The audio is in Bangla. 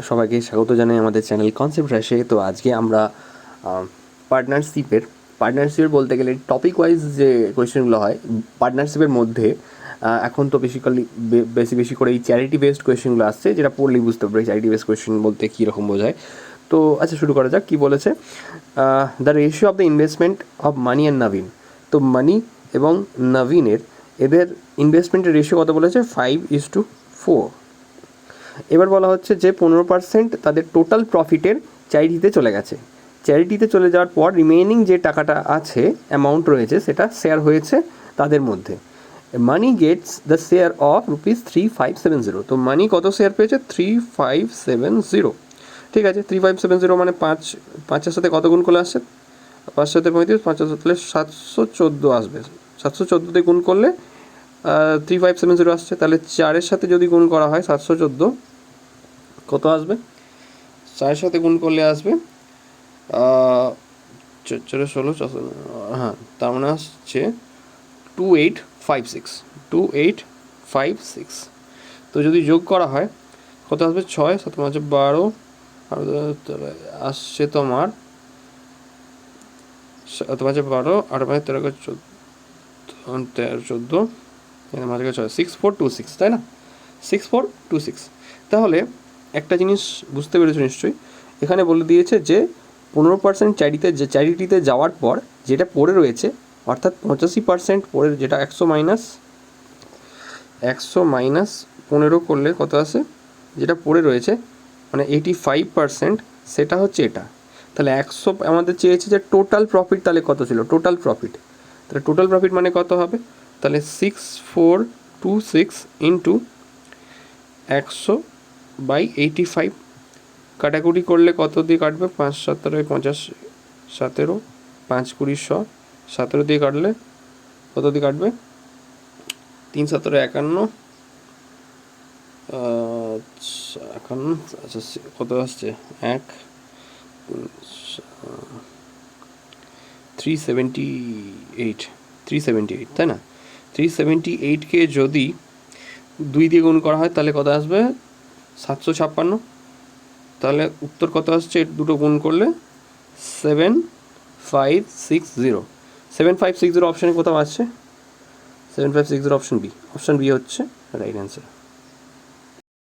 সবাইকে স্বাগত জানাই আমাদের চ্যানেল কনসেপ্ট রাশে। তো আজকে আমরা পার্টনারশিপের বলতে গেলে টপিক ওয়াইজ যে কোয়েশ্চেনগুলো হয় পার্টনারশিপের মধ্যে, এখন তো বেশি করে এই চ্যারিটি বেসড কোয়েশ্চেনগুলো আসছে, যেটা পড়লেই বুঝতে পারবে চ্যারিটি বেসড কোয়েশ্চেন বলতে কীরকম বোঝায়। তো আচ্ছা, শুরু করা যাক। কী বলেছে, the ratio of the investment of money and Nabin. তো মানি এবং নবীনের এদের ইনভেস্টমেন্টের রেশিও কত বলেছে? 5:4। এবার বলা হচ্ছে যে 15% তাদের টোটাল প্রফিটের চ্যারিটিতে চলে গেছে। চ্যারিটিতে চলে যাওয়ার পর রিমেইনিং যে টাকাটা আছে, অ্যামাউন্ট রয়েছে, সেটা শেয়ার হয়েছে তাদের মধ্যে। মানি গেটস দ্য শেয়ার অফ ₹3570। তো মানি কত শেয়ার পেয়েছে? 3570। ঠিক আছে, 3570 মানে পাঁচের সাথে কত গুণ করলে আসছে? 5 সাথে 35, 5 সাথে 714 আসবে। 714 দিয়ে গুণ করলে 3570 আসছে। তাহলে 4-এর সাথে যদি গুণ করা হয় 714, কত আসবে? 4-এর সাথে গুণ করলে আসবে 4-16, হ্যাঁ, তার মানে আসছে 2856। তো যদি যোগ করা হয় কত আসবে? 6, 7, 5, 12, আর আসছে তোমার 12, 8, 5, 13, 14, মাঝে 6, 6426, তাই না? 6426। তাহলে একটা জিনিস বুঝতে পেরেছো নিশ্চয়ই, এখানে বলে দিয়েছে যে 15% চ্যারিটিতে যাওয়ার পর যেটা পড়ে রয়েছে, অর্থাৎ 85% পড়ে, যেটা 100 মাইনাস 15 করলে কত আসে? যেটা পড়ে রয়েছে মানে 85%, সেটা হচ্ছে এটা। তাহলে 100 আমাদের চেয়েছে যে টোটাল প্রফিট, তাহলে কত ছিল টোটাল প্রফিট? তাহলে টোটাল প্রফিট মানে কত হবে? তাহলে 6426 ইন্টু 100/85, কাটাকুটি করলে কত দিয়ে কাটবে? 5 17 50, 17, 5 20 100, 17 দিয়ে কাটলে কত দিয়ে কাটবে? 3 17 51, 51, আচ্ছা কত আসছে? 378, তাই না? 378কে যদি 2 দিয়ে গুণ করা হয় তাহলে কত আসবে? 756। তাহলে উত্তর কত আসছে? দুটো গুণ করলে 7560 অপশানে কোথাও আসছে? 7560 অপশান বি হচ্ছে রাইট অ্যান্সার।